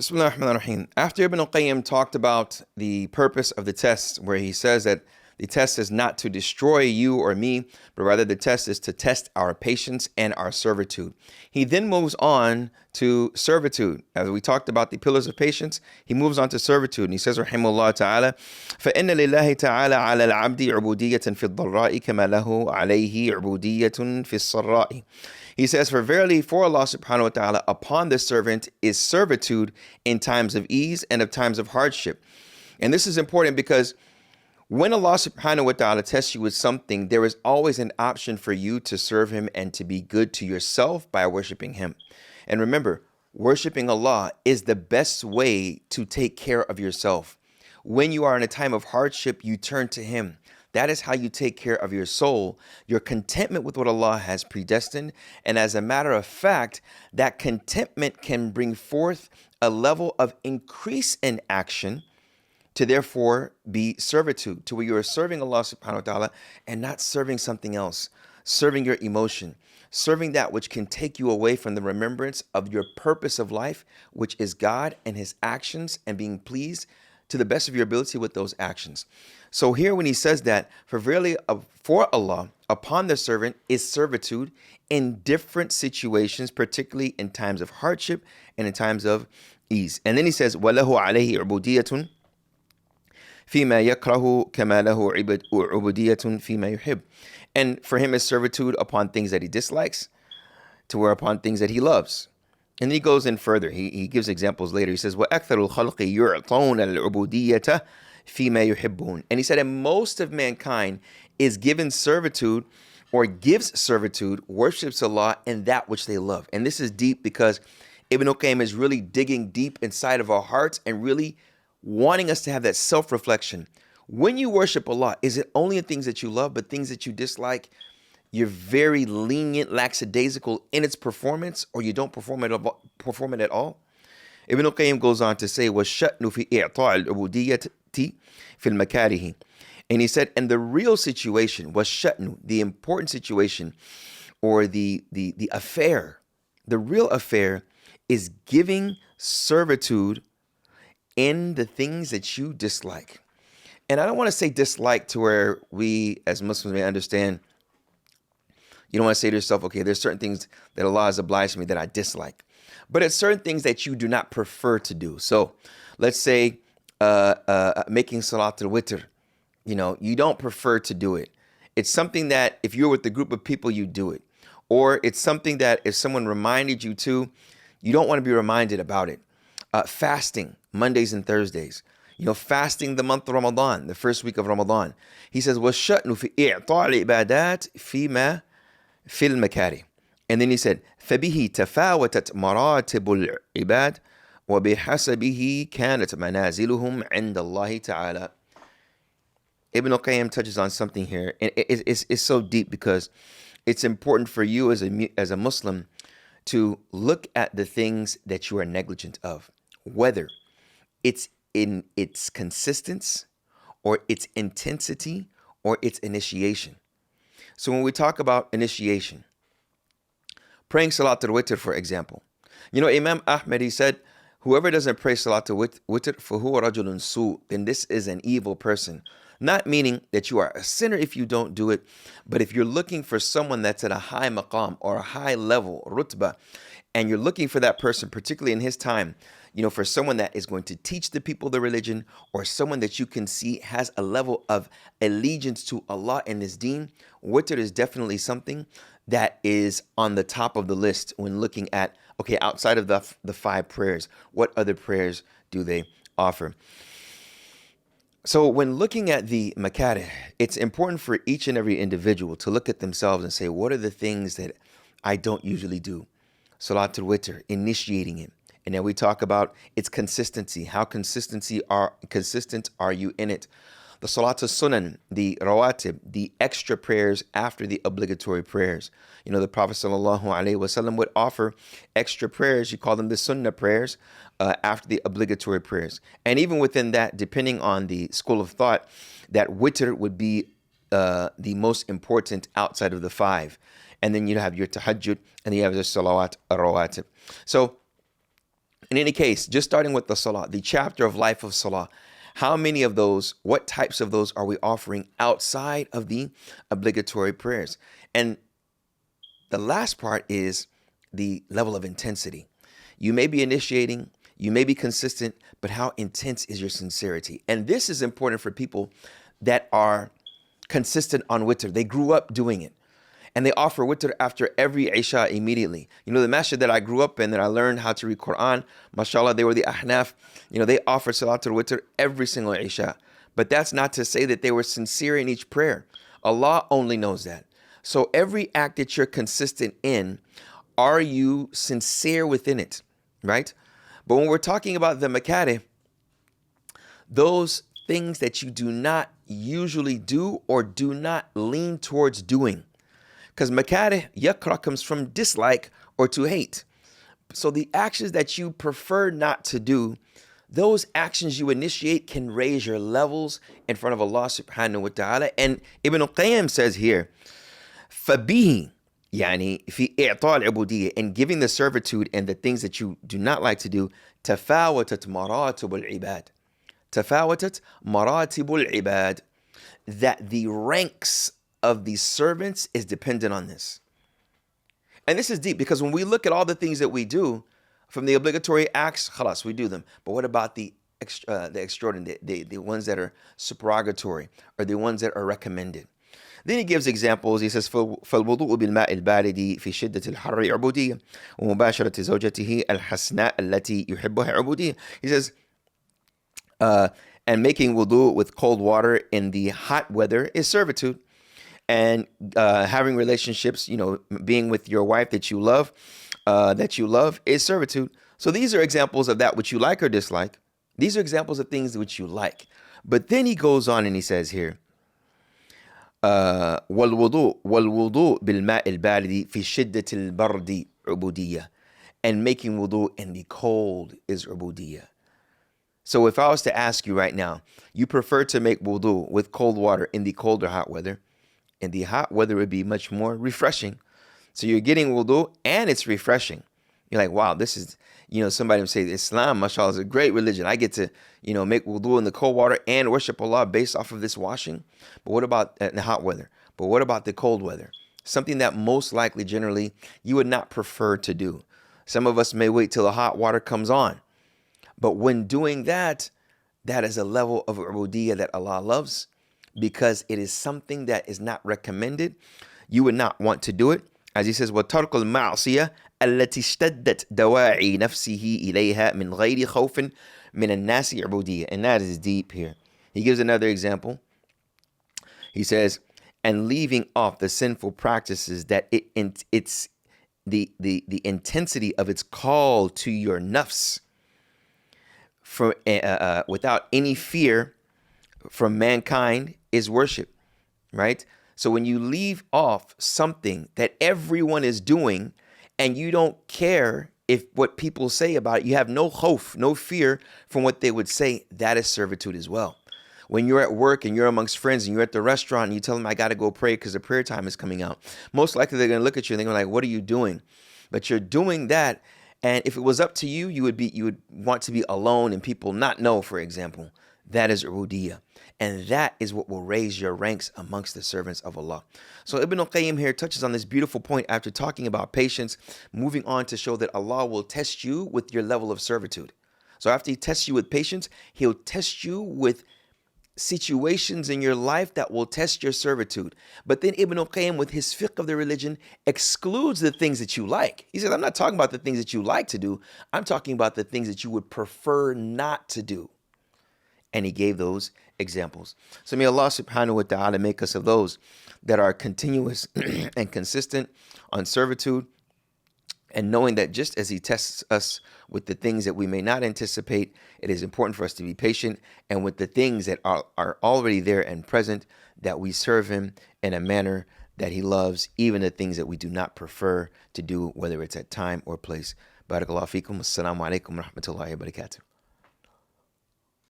Bismillah ar-Rahman ar-Rahim. After Ibn al-Qayyim talked about the purpose of the test, where he says that the test is not to destroy you or me, but rather the test is to test our patience and our servitude. He then moves on to servitude. As we talked about the pillars of patience, he moves on to servitude. And he says, Rahimahullah ta'ala, فَإِنَّ لِلَّهِ تَعَالَى عَلَى الْعَبْدِ عُبُودِيَّةً فِي الضَّرَّاءِ كَمَا لَهُ عَلَيْهِ عُبُودِيَّةٌ فِي السَّرَّاءِ. He says, for verily for Allah subhanahu wa ta'ala, upon the servant is servitude in times of ease and of times of hardship. And this is important because when Allah subhanahu wa ta'ala tests you with something, there is always an option for you to serve him and to be good to yourself by worshiping him. And remember, worshiping Allah is the best way to take care of yourself. When you are in a time of hardship, you turn to him. That is how you take care of your soul, your contentment with what Allah has predestined. And as a matter of fact, that contentment can bring forth a level of increase in action to therefore be servitude, to where you are serving Allah subhanahu wa ta'ala and not serving something else, serving your emotion, serving that which can take you away from the remembrance of your purpose of life, which is God and his actions and being pleased to the best of your ability with those actions. So here when he says that, for verily for Allah, upon the servant is servitude in different situations, particularly in times of hardship and in times of ease. And then he says, وَلَهُ عَلَيْهِ عُبُودِيَّةٌ فِيمَا يَكْرَهُ كَمَا لَهُ عُبُودِيَّةٌ فِيمَا يُحِبُّ. And for him is servitude upon things that he dislikes, to where upon things that he loves. And he goes in further. He gives examples later. He says, وَأَكْثَرُ الْخَلْقِ يُعْطَوْنَ الْعُبُودِيَّةَ فِيمَا يُحِبُّونَ. And he said, and most of mankind is given servitude or gives servitude, worships Allah in that which they love. And this is deep because Ibn al-Qayyim is really digging deep inside of our hearts and really wanting us to have that self-reflection. When you worship Allah, is it only in things that you love, but things that you dislike? You're very lenient, lackadaisical in its performance, or you don't perform it at all. Ibn al-Qayyim goes on to say, وَالشَّأْنُ فِي إِعْطَاءِ الْعُبُودِيَّةِ فِي الْمَكَارِهِ. And he said, and the real situation, وَالشَّأْنُ, the important situation, or the affair, the real affair is giving servitude in the things that you dislike. And I don't want to say dislike to where we as Muslims may understand. You don't want to say to yourself, okay, there's certain things that Allah has obliged me that I dislike. But it's certain things that you do not prefer to do. So let's say making Salatul Witr. You don't prefer to do it. It's something that if you're with a group of people, you do it. Or it's something that if someone reminded you to, you don't want to be reminded about it. Fasting, Mondays and Thursdays. Fasting the month of Ramadan, the first week of Ramadan. He says, وَالشَّأْنُ فِي إِعْطَاءِ الْعِبَادَاتِ فِيمَا فِي الْمَكَارِهِ. And then he said, فَبِهِ تَفَاوَتَتْ مَرَاتِبُ الْعِبَادِ وَبِحَسَبِهِ كَانَتْ مَنَازِلُهُمْ عِنْدَ اللَّهِ تَعَالَى. Ibn al-Qayyim touches on something here, and it's so deep because it's important for you as a Muslim to look at the things that you are negligent of, whether it's in its consistency or its intensity or its initiation. So when we talk about initiation, praying Salatul Witr, for example, Imam Ahmed, he said, whoever doesn't pray Salatul Witr, فَهُوَ رَجُلٌ سُوء, then this is an evil person. Not meaning that you are a sinner if you don't do it, but if you're looking for someone that's at a high maqam or a high level, rutbah, and you're looking for that person, particularly in his time, for someone that is going to teach the people the religion, or someone that you can see has a level of allegiance to Allah and his deen, witr is definitely something that is on the top of the list when looking at, okay, outside of the 5 prayers, what other prayers do they offer? So when looking at the makarih, it's important for each and every individual to look at themselves and say, what are the things that I don't usually do? Salatul Witr, initiating it. And then we talk about its consistency. How consistent are you in it? The Salatul Sunan, the Rawatib, the extra prayers after the obligatory prayers. The Prophet ﷺ would offer extra prayers. You call them the Sunnah prayers after the obligatory prayers. And even within that, depending on the school of thought, that Witr would be the most important outside of the 5. And then you have your Tahajjud, and you have the Salawat Rawatib. So In any case, just starting with the salah, the chapter of life of salah, how many of those, what types of those are we offering outside of the obligatory prayers? And the last part is the level of intensity. You may be initiating, you may be consistent, but how intense is your sincerity? And this is important for people that are consistent on witr. They grew up doing it. And they offer witr after every Isha immediately. You know, the masjid that I grew up in, that I learned how to read Quran, mashallah, they were the Ahnaf. You know, they offered Salatul Witr every single Isha. But that's not to say that they were sincere in each prayer. Allah only knows that. So every act that you're consistent in, are you sincere within it, right? But when we're talking about the makari, those things that you do not usually do or do not lean towards doing. Because makari, yakra, comes from dislike or to hate. So the actions that you prefer not to do, those actions you initiate can raise your levels in front of Allah subhanahu wa ta'ala. And Ibn al-Qayyim says here, فَبِهِ يعني في إعطاء العبودية, in giving the servitude and the things that you do not like to do, تفاوتت مراتب العباد. تفاوتت مراتب العباد. That the ranks of the servants is dependent on this. And this is deep, because when we look at all the things that we do, from the obligatory acts, khalas, we do them. But what about the extraordinary, the ones that are supererogatory, or the ones that are recommended? Then he gives examples. He says, فالوضوء بالماء البارد في شدة الحر عبودية ومباشرة زوجته الحسناء التي يحبها عبودية. He says, and making wudu with cold water in the hot weather is servitude. And having relationships, you know, being with your wife that you love is servitude. So these are examples of that which you like or dislike. These are examples of things which you like. But then he goes on and he says here, والوضوء بالماء البارد في شدة البرد عبودية. And making wudu in the cold is ubudiyah. So if I was to ask you right now, you prefer to make wudu with cold water in the cold or hot weather? In the hot weather, it would be much more refreshing. So you're getting wudu and it's refreshing. You're like, wow, this is, you know, somebody would say Islam, mashallah, is a great religion. I get to, you know, make wudu in the cold water and worship Allah based off of this washing. But what about the hot weather? But what about the cold weather? Something that most likely, generally, you would not prefer to do. Some of us may wait till the hot water comes on. But when doing that, that is a level of ubudiyah that Allah loves, because it is something that is not recommended. You would not want to do it. As he says, وَتَرْكُ الْمَعْصِيَةِ الَّتِي اشْتَدَّتْ دَوَاعِي نَفْسِهِ إِلَيْهَا مِنْ غَيْرِ خَوْفٍ مِنَ النَّاسِ عُبُودِيَّةٍ. And that is deep here. He gives another example. He says, and leaving off the sinful practices that it's the intensity of its call to your nafs, for without any fear from mankind, is worship, right? So when you leave off something that everyone is doing and you don't care if what people say about it, you have no khawf, no fear from what they would say, that is servitude as well. When you're at work and you're amongst friends and you're at the restaurant and you tell them, I got to go pray because the prayer time is coming out, most likely they're going to look at you and they're going to be like, what are you doing? But you're doing that. And if it was up to you, you would want to be alone and people not know, for example. That is ubudiyah. And that is what will raise your ranks amongst the servants of Allah. So Ibn al-Qayyim here touches on this beautiful point after talking about patience, moving on to show that Allah will test you with your level of servitude. So after he tests you with patience, he'll test you with situations in your life that will test your servitude. But then Ibn al-Qayyim, with his fiqh of the religion, excludes the things that you like. He says, I'm not talking about the things that you like to do. I'm talking about the things that you would prefer not to do. And he gave those examples. So may Allah subhanahu wa ta'ala make us of those that are continuous and consistent on servitude, and knowing that just as he tests us with the things that we may not anticipate, it is important for us to be patient, and with the things that are already there and present, that we serve him in a manner that he loves, even the things that we do not prefer to do, whether it's at time or place. Barakallahu feekum. Assalamu alaikum wa rahmatullahi wa barakatuh.